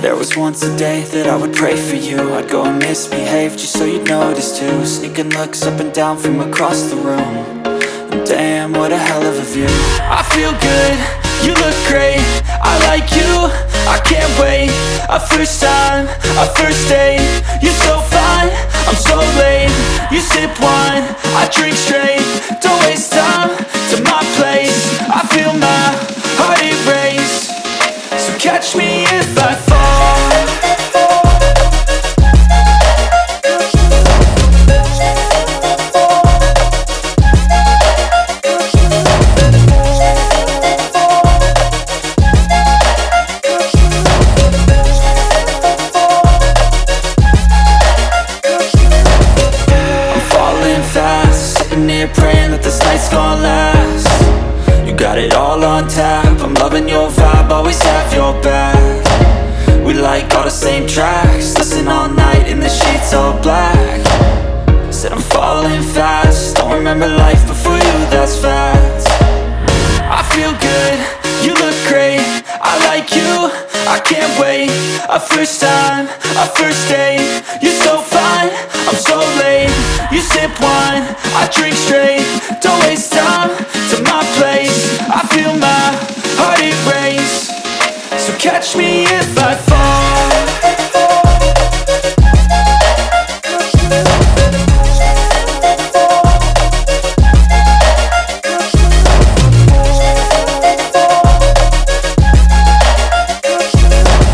There was once a day that I would pray for you. I'd go and misbehave just so you'd notice too. Sneaking looks up and down from across the room. And damn, what a hell of a view. I feel good, you look great, I like you, I can't wait. A first time, a first date. You're so fine, I'm so late. You sip wine, I drink straight. Don't waste time to my place. I feel my heart erase. So catch me if I fall. Sitting here praying that this night's gonna last. You got it all on tap, I'm loving your vibe, always have your back. We like all the same tracks, listen all night in the sheets all black. Said I'm falling fast, don't remember life before you, that's fact. I feel good, you look great, I like you, I can't wait. A first time, a first date. You're so fine, I'm so late. You sip wine, I drink straight. Don't waste time to my place. I feel my heart erase. So catch me if I fall.